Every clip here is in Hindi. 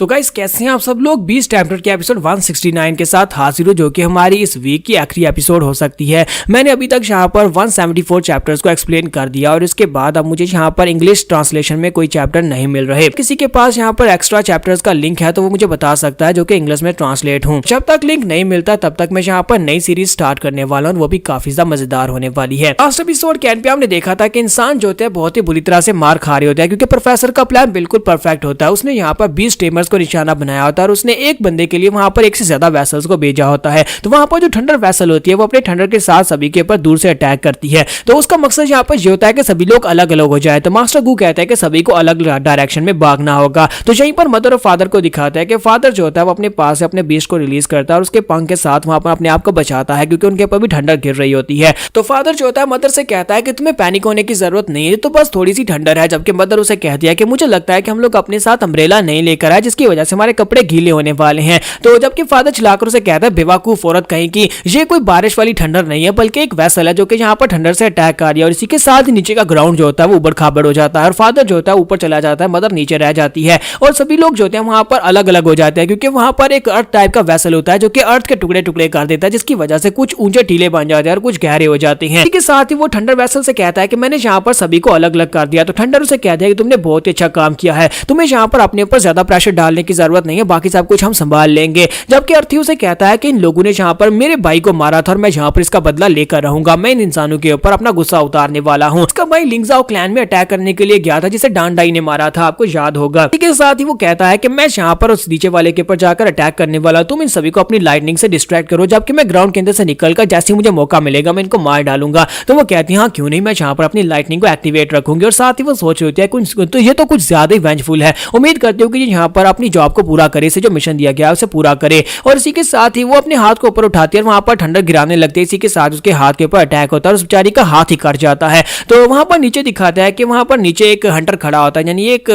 तो गाइस कैसे हैं आप सब लोग। 20 टेम्पलेट के एपिसोड 169 के साथ हाजिर हो, जो कि हमारी इस वीक की आखिरी एपिसोड हो सकती है। मैंने अभी तक यहाँ पर 174 चैप्टर्स को एक्सप्लेन कर दिया और इसके बाद अब मुझे यहाँ पर इंग्लिश ट्रांसलेशन में कोई चैप्टर नहीं मिल रहे। किसी के पास यहाँ पर एक्स्ट्रा चैप्टर्स का लिंक है तो वो मुझे बता सकता है, जो कि इंग्लिश में ट्रांसलेट हूँ। जब तक लिंक नहीं मिलता तब तक मैं यहाँ पर नई सीरीज स्टार्ट करने वाला हूँ, वो भी काफी ज्यादा मजेदार होने वाली है। लास्ट एपिसोड के एंड पे हमने देखा था कि इंसान जो होते हैं बहुत ही बुरी तरह से मार खा रहे होते हैं, क्योंकि प्रोफेसर का प्लान बिल्कुल परफेक्ट होता है। उसने यहाँ पर 20 टेमर्स को निशाना बनाया होता है और उसने एक बंदे के लिए वहां पर एक से ज्यादा वेसल्स को भेजा होता है। तो वहां पर जो थंडर वेसल होती है वो अपने थंडर के साथ सभी के ऊपर दूर से अटैक करती है। तो उसका मकसद यहाँ पर ये होता है कि सभी लोग अलग अलग हो जाए। तो मास्टर गू कहता है कि सभी को अलग डायरेक्शन में भागना होगा। तो यहीं पर मदर और फादर को दिखाता है कि फादर जो होता है वो अपने पास से अपने बीस्ट को रिलीज करता है और उसके पंख के साथ वहां पर अपने आप को बचाता है, क्योंकि उनके ऊपर भी ठंडर गिर रही होती है। तो फादर जो होता है मदर से कहता है कि तुम्हें पैनिक होने की जरूरत नहीं है, तो बस थोड़ी सी ठंडर है। जबकि मदर उसे कहती है कि मुझे लगता है कि हम लोग अपने साथ अम्ब्रेला नहीं लेकर आए, जिसकी वजह से हमारे कपड़े गीले होने वाले हैं। तो जबकि फादर चिल्लाकर उसे कहता है बेवकूफ औरत कहीं की, ये कोई बारिश वाली ठंडर नहीं है बल्कि एक वेसल है जो कि यहाँ पर ठंडर से अटैक कर रही है। और इसी के साथ नीचे का ग्राउंड जो होता है वो उबड़ खाबड़ हो जाता है और फादर जो होता है ऊपर चला जाता है, मदर नीचे रह जाती है और सभी लोग जो होते हैं वहां पर अलग अलग हो जाते हैं, क्योंकि वहां पर एक अर्थ टाइप का वेसल होता है जो कि अर्थ के टुकड़े टुकड़े कर देता है, जिसकी वजह से कुछ ऊंचे टीले बन जाते हैं और कुछ गहरे हो जाते हैं। इसी के साथ ही वो ठंडर वेसल से कहता है कि मैंने यहाँ पर सभी को अलग अलग कर दिया। तो ठंडर उसे कहता है कि तुमने बहुत ही अच्छा काम किया है, तुम्हें यहाँ पर अपने ऊपर ज्यादा प्रेशर डालने की जरूरत नहीं है, बाकी सब कुछ हम संभाल लेंगे। जबकि अर्थी उसे कहता है कि इन लोगों ने यहाँ पर मेरे भाई को मारा था और मैं यहाँ पर इसका बदला लेकर रहूंगा। मैं इन इंसानों के ऊपर अपना गुस्सा उतारने वाला हूँ। इसका भाई लिंगजाओ क्लैन में अटैक करने के लिए गया था, जिसे डांडाई ने मारा था, आपको याद होगा। इसके साथ ही वो कहता है कि मैं यहाँ पर उस नीचे वाले के ऊपर जाकर अटैक करने वाला, तुम इन सभी को अपनी लाइटनिंग से डिस्ट्रैक्ट करो, जबकि मैं ग्राउंड के अंदर से निकलकर जैसे मुझे मौका मिलेगा मैं इनको मार डालूंगा। तो वो कहती है हाँ क्यों नहीं, मैं यहाँ पर अपनी लाइटनिंग को एक्टिवेट रखूंगी। और साथ ही वो सोच रही है तो ये तो कुछ ज्यादा ही वेंजफुल है। उम्मीद करती हूँ कि यहाँ पर अपनी जॉब को पूरा करे, इसे जो मिशन दिया गया है उसे पूरा करे। और इसी के साथ ही वो अपने हाथ को ऊपर उठाती है और वहां पर ठंडर गिराने लगती है। इसी के साथ उसके हाथ के ऊपर अटैक होता है और उस बेचारी का हाथ ही कट जाता है। तो वहां पर नीचे दिखाता है कि वहां पर नीचे एक हंटर खड़ा होता है, यानी एक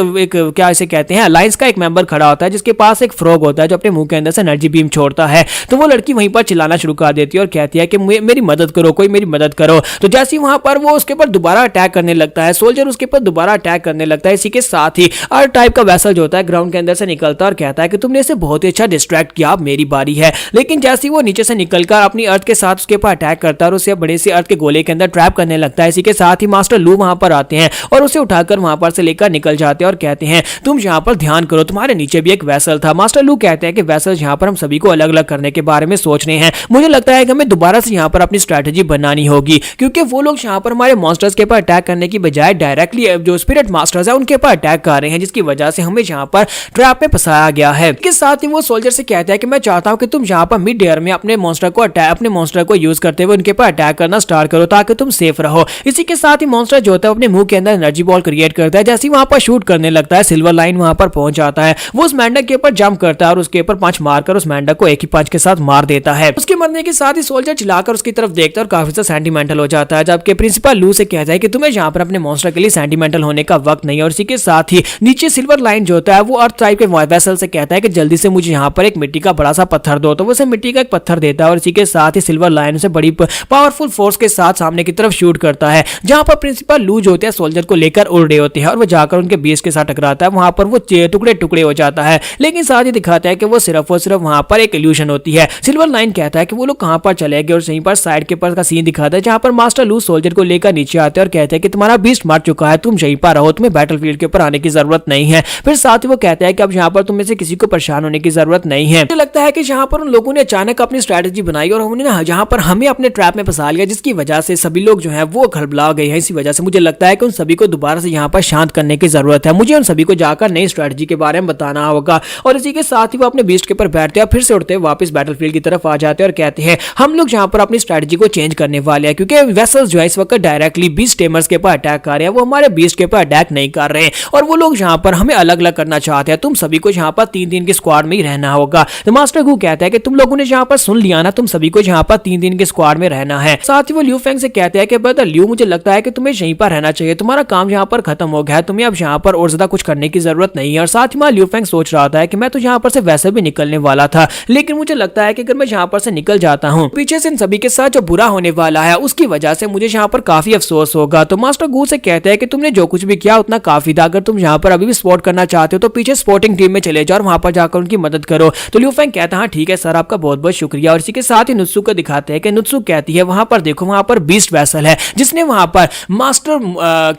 क्या इसे कहते हैं अलायंस का एक मेंबर खड़ा होता है, जिसके पास एक फ्रॉग होता है जो अपने मुंह के अंदर से एनर्जी बीम छोड़ता है। तो वो लड़की वहीं पर चिल्लाना शुरू कर देती है और कहती है कि मेरी मदद करो, कोई मेरी मदद करो। तो जैसे ही वहां पर वो उसके ऊपर दोबारा अटैक करने लगता है, सोल्जर उसके ऊपर दोबारा अटैक करने लगता है। इसी के साथ ही अर्थ टाइप का वेसल जो होता है ग्राउंड के अंदर से निकलता है और कहता है कि तुमने इसे बहुत ही अच्छा डिस्ट्रैक्ट किया, अब मेरी बारी है। लेकिन जैसे ही वो नीचे से निकलकर अपनी अर्थ के साथ उसके ऊपर अटैक करता है और उसे बड़े से अर्थ के गोले के अंदर ट्रैप करने लगता है। इसी के साथ ही मास्टर लू वहां पर आते हैं और उसे उठाकर वहां पर से लेकर निकल जाते हैं और कहते हैं तुम यहाँ पर ध्यान करो, तुम्हारे नीचे भी एक वेसल था। मास्टर लू कहते हैं कि वेसल यहाँ पर हम सभी को अलग अलग करने के बारे में सोच रहे हैं। मुझे लगता है कि हमें दोबारा से यहाँ पर अपनी स्ट्रेटेजी बनानी होगी, क्योंकि वो लोग यहाँ पर हमारे मॉन्स्टर्स के ऊपर अटैक करने की बजाय डायरेक्टली जो स्पिरिट मास्टर्स है उनके ऊपर अटैक कर रहे हैं, जिसकी वजह से हमें यहाँ पर ट्रैप में फंसाया गया है। इसके साथ ही वो सोल्जर से कहता है कि मैं चाहता हूँ कि तुम यहाँ पर मिड एयर में अपने मॉन्स्टर को यूज करते हुए उनके ऊपर अटैक करना स्टार्ट करो, ताकि तुम सेफ रहो। इसी के साथ ही मॉन्स्टर जो होता है अपने मुंह के अंदर एनर्जी बॉल क्रिएट करता है। जैसे ही वहां पर शूट करने लगता है, सिल्वर लाइन वहां पर पहुंच जाता है। वो उस मेंढक के ऊपर जंप करता है और उसके ऊपर पंच मारकर उस मेंढक को एक ही पंच के साथ मार देता है। उसके मरने के साथ ही सोल्जर चिल्लाकर उसकी तरफ देखता है और काफी ज्यादा सेंटिमेंटल हो जाता है। जबकि प्रिंसिपल लू से कहता है कि तुम्हें यहाँ पर अपने मॉन्स्टर के लिए सेंटिमेंटल होने का वक्त नहीं है। और इसी के साथ ही नीचे सिल्वर लाइन जो होता है वो अर्थ टाइप के वेसल से कहता है कि जल्दी से मुझे यहाँ पर एक मिट्टी का बड़ा सा पत्थर दो। तो वो उसे मिट्टी का एक पत्थर देता है और इसी के साथ ही सिल्वर लाइन उसे बड़ी पावरफुल फोर्स के साथ सामने की तरफ शूट करता है, जहां पर प्रिंसिपल लू जो होते हैं सोल्जर को लेकर उड़ रहे होते हैं और वो जाकर उनके बेस के साथ टकराता है। वहां पर वो टुकड़े टुकड़े हो जाता है, लेकिन साथ ही दिखाता है कि वो सिर्फ और सिर्फ वहां पर एक इल्यूशन होती है। सिल्वर लाइन कहता है कि वो लोग कहां पर चले गए और यहीं पर साइड के पास का सीन दिखाता है, जहां पर मास्टर लू सोल्जर को लेकर नीचे आते हैं और कहते हैं कि तुम्हारा बीस्ट मर चुका है, तुम यहीं पर रहो, तुम्हें बैटलफील्ड के ऊपर आने की जरूरत नहीं है। फिर साथ ही वो कहता है कि अब यहाँ पर तुम में से किसी को परेशान होने की जरूरत नहीं है। मुझे लगता है कि यहाँ पर उन लोगों ने अचानक अपनी स्ट्रेटेजी बनाई और उन्होंने ना यहाँ पर हमें अपने ट्रैप में फंसा लिया, जिसकी वजह से सभी लोग जो है वो घबरा गए हैं। इसी वजह से मुझे लगता है कि उन सभी को दोबारा से यहाँ पर शांत करने की जरूरत है। मुझे उन सभी को जाकर नई स्ट्रेटेजी के बारे में बताना होगा। और इसी के साथ ही वो अपने बीस्ट के ऊपर बैठते हैं, फिर से उठते हैं, वापस बैटलफील्ड की तरफ आ जाते हैं और कहते हैं हम लोग यहाँ पर अपनी स्ट्रेटेजी को चेंज करने वाले हैं, क्योंकि वेसल्स जो है इस वक्त डायरेक्टली बीस्ट टेमर्स के ऊपर अटैक कर रहे हैं, वो हमारे बीस्ट के ऊपर अटैक नहीं कर रहे हैं और वो लोग यहाँ पर हमें अलग अलग करना चाहते हैं। तुम सभी को यहाँ पर 3 दिन के स्क्वाड में ही रहना होगा। तो मास्टर गू कहता है कि तुम लोगों ने यहाँ पर सुन लिया ना, तुम सभी को यहाँ पर 3 दिन के स्क्वाड में रहना है। साथ ही वो ल्यू फेंग से कहते हैं कि ब्रदर ल्यू, मुझे लगता है कि तुम्हें यहीं पर रहना चाहिए, तुम्हारा काम यहाँ पर खत्म हो गया है, तुम्हें अब यहाँ पर और ज्यादा कुछ करने की जरूरत नहीं है। और साथ ही ल्यू फेंग सोच रहा था कि मैं तो यहाँ पर से वैसे भी निकलने वाला था, लेकिन मुझे लगता है कि अगर मैं यहाँ पर से निकल जाता हूँ, पीछे से इन सभी के साथ जो बुरा होने वाला है उसकी वजह से मुझे यहाँ पर काफी अफसोस होगा। तो मास्टर गू से कहते हैं कि तुमने जो कुछ भी किया उतना काफी था, अगर तुम यहाँ पर अभी भी स्पॉट करना चाहते हो तो पीछे स्पॉटिंग रेस्क्यूइंग टीम में चले जाओ और वहां पर जाकर उनकी मदद करो। तो लियू फेंग कहता है हाँ ठीक है सर, आपका बहुत बहुत शुक्रिया। और इसी के साथ ही नुत्सु को दिखाते हैं कि नुत्सु कहती है वहां पर देखो, वहां पर बीस्ट वेसल है जिसने वहां पर मास्टर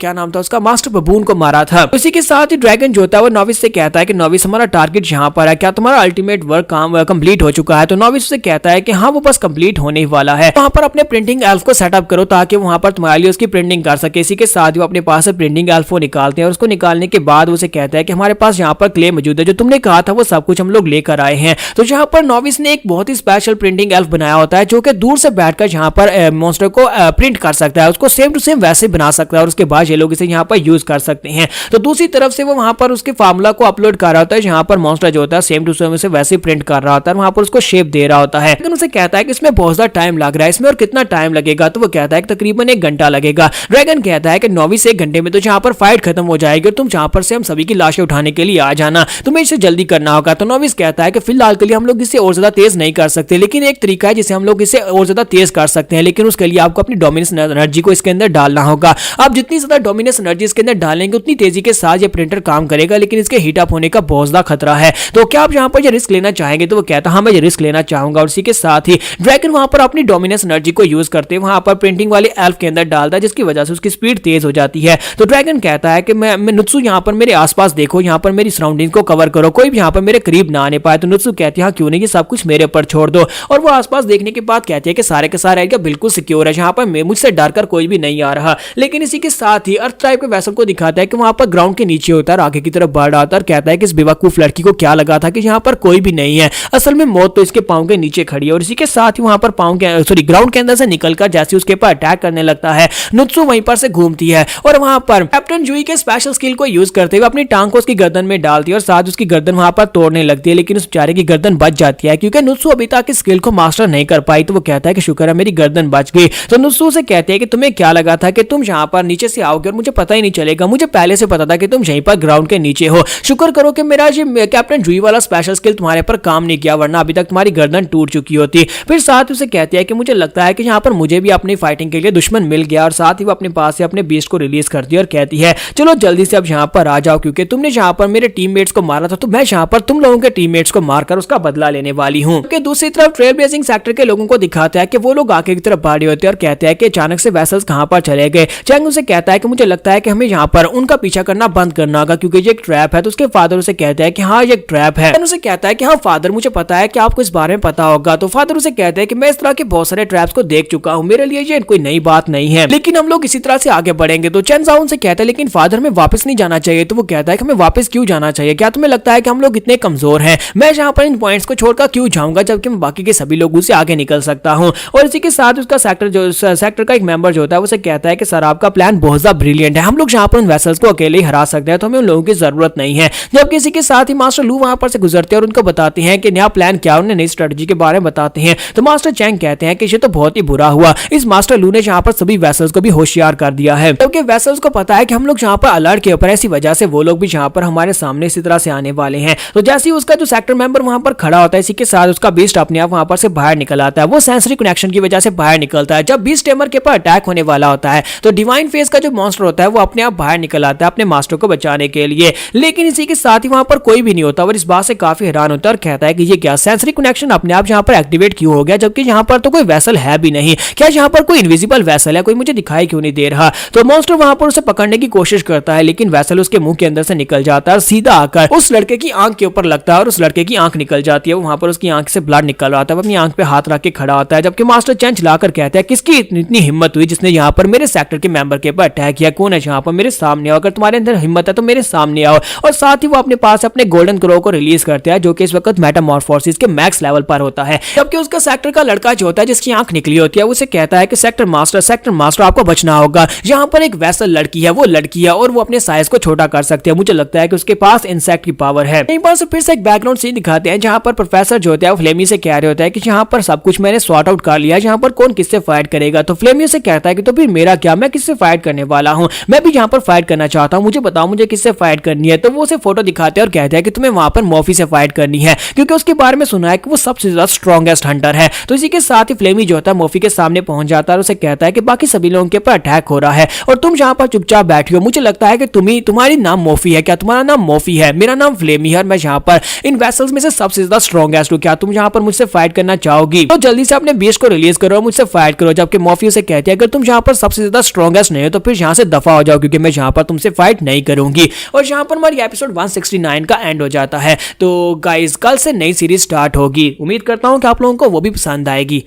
क्या नाम था उसका, मास्टर बबून को मारा था। इसी के साथ ही ड्रैगन जो होता है वो नॉविस से कहता है कि नॉविस हमारा टारगेट यहाँ पर है, क्या तुम्हारा अल्टीमेट वर्क काम कंप्लीट हो चुका है? तो नॉविस से कहता है कि हाँ वो बस कंप्लीट होने ही वाला है। वहां पर अपने प्रिंटिंग एल्फ को सेटअप करो ताकि वहां पर तुम्हारे लिए उसकी प्रिंटिंग कर सके। इसी के साथ ही वो अपने पास से प्रिंटिंग एल्फ को निकालते हैं और उसको निकालने के बाद उसे कहता है कि हमारे पास यहाँ पर क्ले मौजूद है, जो तुमने कहा था वो सब कुछ हम लोग लेकर आए हैं। तो यहाँ पर नॉविस ने एक बहुत ही स्पेशल प्रिंटिंग एल्फ बनाया होता है जो कि दूर से बैठकर यहाँ पर मॉन्स्टर को प्रिंट कर सकता है, उसको सेम टू सेम वैसे बना सकता है और उसके बाद ये लोग इसे यहाँ पर यूज कर सकते हैं। तो दूसरी तरफ से वो वहां पर उसके फार्मूला को अपलोड कर रहा होता है जहां पर मॉन्स्टर जो होता है सेम टू सेम उसे वैसे प्रिंट कर रहा होता है, वहां पर उसको शेप दे रहा होता है। लेकिन उसे कहता है कि इसमें बहुत ज्यादा टाइम लग रहा है, इसमें और कितना टाइम लगेगा? तो वो कहता है कि तकरीबन 1 घंटा लगेगा। ड्रैगन कहता है कि नॉविस 1 घंटे में तो जहां पर फाइट खत्म हो जाएगी और तुम जहां पर से हम सभी की लाशें उठाने के लिए आ जाना, तुम्हें इसे जल्दी करना होगा। तो नॉविस कहता है कि फिलहाल के लिए हम लोग इसे और ज्यादा तेज नहीं कर सकते, लेकिन एक तरीका है जिसे हम लोग इसे और ज्यादा तेज कर सकते हैं, लेकिन उसके लिए आपको अपनी डोमिनेंस एनर्जी को इसके अंदर डालना होगा। आप जितनी ज्यादा डोमिनेंस एनर्जी इसके अंदर डालेंगे उतनी तेजी के साथ ये प्रिंटर काम करेगा, लेकिन इसके हीट अप होने का बहुत ज्यादा खतरा है। तो क्या आप यहाँ पर ये रिस्क लेना चाहेंगे? तो वो कहता है हाँ मैं ये रिस्क लेना चाहूंगा। और इसी के साथ ही ड्रैगन वहां पर अपनी डोमिनेंस एनर्जी को यूज करते हैं वहां पर प्रिंटिंग वाले एल्फ के अंदर डालता है, जिसकी वजह से उसकी स्पीड तेज हो जाती है। तो ड्रैगन कहता है कि मैं नुत्सु यहाँ पर मेरे आसपास देखो, यहाँ पर मेरी सराउंडिंग को कवर करो, कोई भी यहाँ पर मेरे करीब ना आने पाए। तो नुत्सु कहती है हाँ क्यों नहीं, ये सब कुछ मेरे ऊपर छोड़ दो। और वो आसपास देखने के बाद कहती है कि सारे के सारे एरिया बिल्कुल सिक्योर है, जहां पर मुझसे डर कर कोई भी नहीं आ रहा। लेकिन इसी के साथ ही अर्थ टाइप के वैसल को दिखाता है कि वहां पर ग्राउंड के नीचे होता है, आगे की तरफ बढ़ आता है और कहता है कि इस बेवकूफ लड़की को क्या लगा था कि यहाँ पर कोई भी नहीं है, असल में मौत तो इसके पांव के नीचे खड़ी है। और इसी के साथ ही वहां पर ग्राउंड के अंदर से निकलकर जैसे उसके ऊपर अटैक करने लगता है, नुत्सु वहीं पर से घूमती है और वहां पर कैप्टन जुई के स्पेशल स्किल को यूज करते हुए अपनी टांग को उसकी गर्दन में डालती है और साथ उसकी गर्दन वहां पर तोड़ने लगती है, लेकिन उस बेचारे की गर्दन बच जाती है क्योंकि नुत्सु अभी तक इस स्किल को मास्टर नहीं कर पाई। तो वो कहता है कि शुक्र है मेरी गर्दन बच गई। तो नुत्सु से कहते हैं कि तुम्हें क्या लगा था कि तुम यहाँ पर नीचे से आओगे और मुझे पता ही नहीं चलेगा, मुझे पहले से पता था कि तुम यहीं पर ग्राउंड के नीचे हो। शुक्र करो कि मेरा ये कैप्टन जुई वाला स्पेशल स्किल तुम्हारे पर काम नहीं किया, वरना अभी तक तुम्हारी गर्दन टूट चुकी होती। फिर साथ उसे कहते हैं कि मुझे लगता है कि यहाँ पर मुझे भी अपनी फाइटिंग के लिए दुश्मन मिल गया। और साथ ही वो अपने पास से अपने बीस्ट को रिलीज करती है और कहती है चलो जल्दी से अब यहाँ पर आ जाओ, क्योंकि तुमने यहाँ पर मेरे टीममेट्स को मारा था, तो मैं यहाँ पर तुम लोगों के टीममेट्स को मारकर उसका बदला लेने वाली हूँ। दूसरी तरफ ट्रेल ब्लेजिंग सेक्टर के लोगों को दिखाता है कि वो लोग आगे की तरफ भारी होते हैं और कहते हैं कि अचानक से वेसल्स कहां पर चले गए। चैंग उसे कहता है कि मुझे लगता है कि हमें यहाँ पर उनका पीछा करना बंद करना होगा क्योंकि ये एक ट्रैप है। तो उसके फादर उसे कहता है कि हाँ ये एक ट्रैप है। उसे कहता है कि हाँ फादर मुझे पता है कि आपको इस बारे में पता होगा। तो फादर उसे कहते हैं कि मैं इस तरह के बहुत सारे ट्रैप्स को देख चुका हूँ, मेरे लिए ये कोई नई बात नहीं है, लेकिन हम लोग इसी तरह से आगे बढ़ेंगे। तो चैन जाओ उनसे कहता है लेकिन फादर में वापस नहीं जाना चाहिए। तो वो कहता है कि हमें वापस क्यों जाना चाहिए, क्या तुम्हें लगता है कि हम लोग इतने कमजोर हैं, मैं यहाँ पर इन पॉइंट्स को छोड़कर क्यों जाऊंगा जबकि मैं बाकी के सभी लोगों से आगे निकल सकता हूँ। और इसी के साथ उसका सेक्टर का एक मेंबर जो होता है उसे कहता है कि सर आपका प्लान बहुत ज्यादा ब्रिलियंट है, हम लोग यहाँ पर उन वेसल्स को अकेले ही हरा सकते हैं, तो हमें उन लोगों की जरूरत नहीं है। जबकि इसी के साथ ही मास्टर लू वहां पर से गुजरते हैं और उनको बताते हैं कि नया प्लान क्या, उन्हें नई स्ट्रेटजी के बारे में बताते हैं। तो मास्टर चैंग कहते हैं कि ये तो बहुत ही बुरा हुआ, इस मास्टर लू ने यहाँ पर सभी वेसल्स को भी होशियार कर दिया है, क्योंकि वेसल्स को पता है कि हम लोग यहाँ पर अलर्ट के ऊपर, ऐसी वजह से वो लोग भी यहाँ पर हमारे सामने इसी तरह से आने वाले हैं। तो जैसे ही उसका जो सेक्टर मेंबर वहां पर खड़ा होता है, इसी के साथ उसका बीस्ट अपने आप वहां पर से बाहर निकल आता है, वो सेंसरी कनेक्शन की वजह से बाहर निकलता है। जब बीस्ट टेमर के ऊपर अटैक होने वाला होता है तो डिवाइन फेस का जो मॉन्स्टर होता है वो अपने आप बाहर निकल आता है अपने मास्टर को बचाने के लिए, लेकिन इसी के साथ ही वहां पर कोई भी नहीं होता और इस बात से काफी हैरान होता है और कहता है कि ये क्या सेंसरी कनेक्शन अपने आप यहाँ पर एक्टिवेट क्यों हो गया, जबकि यहाँ पर तो कोई वेसल है भी नहीं, क्या यहाँ पर कोई इनविजिबल वेसल है, कोई मुझे दिखाई क्यों नहीं दे रहा। तो मॉन्स्टर वहां पर उसे पकड़ने की कोशिश करता है, लेकिन वेसल उसके मुंह के अंदर से निकल जाता है और सीधा आकर उस लड़के की आंख के ऊपर लगता है और उस लड़के की आंख निकल जाती है। वहां पर उसकी आंख से ब्लड निकल रहा था, वो अपनी आंख पे हाथ रख के खड़ा होता है, जबकि मास्टर चैन चलाकर कहता है किसकी इतनी हिम्मत हुई जिसने यहाँ पर मेरे सेक्टर के मेंबर के ऊपर अटैक किया, कौन है यहाँ पर, मेरे सामने आओ, अगर तुम्हारे अंदर हिम्मत है तो मेरे सामने आओ। और साथ ही वो अपने पास अपने गोल्डन क्रो को रिलीज करता है जो कि इस वक्त मेटामॉर्फोसिस के मैक्स लेवल पर होता है। जबकि उसका सेक्टर का लड़का जो होता है जिसकी आंख निकली होती है उसे कहता है कि सेक्टर मास्टर आपको बचना होगा, यहाँ पर एक वैसल लड़की है, वो लड़की है और वो अपने साइज को छोटा कर सकती है, मुझे लगता है कि उसके पास इंसेक्ट की पावर है। एक बार से फिर से एक बैकग्राउंड सीन दिखाते हैं जहां पर प्रोफेसर जो होता है वो फ्लेमी से कह रहे होता है कि यहाँ पर सब कुछ मैंने सॉर्ट आउट कर लिया, यहाँ पर कौन किससे फाइट करेगा। तो फ्लेमी से कहता है कि तो फिर मेरा क्या, मैं किससे फाइट करने वाला हूँ, मैं भी यहाँ पर फाइट करना चाहता हूँ, मुझे बताओ मुझे किससे फाइट करनी है। तो वो उसे फोटो दिखाते हैं और कहते हैं कि तुम्हें वहां पर मॉफी से फाइट करनी है, क्योंकि उसके बारे में सुना है कि वो सबसे ज्यादा स्ट्रॉन्गेस्ट हंटर है। तो इसी के साथ ही फ्लेमी जो होता है मॉफी के सामने पहुंच जाता है और उसे कहता है कि बाकी सभी लोगों के ऊपर अटैक हो रहा है और तुम यहाँ पर चुपचाप बैठी हो, मुझे लगता है कि तुम्हारी नाम मॉफी है, क्या तुम्हारा नाम मॉफी है, मेरा नाम फ्लेमी है, मैं यहाँ पर इन वेसल्स में से सबसे ज्यादा स्ट्रॉन्गेस्ट हूँ। क्या तुम यहाँ पर मुझसे फाइट करना चाहोगी? तो जल्दी से अपने बीस्ट को रिलीज करो और मुझसे फाइट करो। जबकि मॉर्फियस से कहती है अगर तुम यहाँ पर सबसे ज्यादा स्ट्रॉन्गेस्ट नहीं हो तो फिर यहाँ से दफा हो जाओ, क्योंकि मैं यहाँ पर तुमसे फाइट नहीं करूंगी। और यहाँ पर हमारी एपिसोड 169 का एंड हो जाता है। तो गाइस कल से नई सीरीज स्टार्ट होगी, उम्मीद करता हूँ कि आप लोगों को वो भी पसंद आएगी।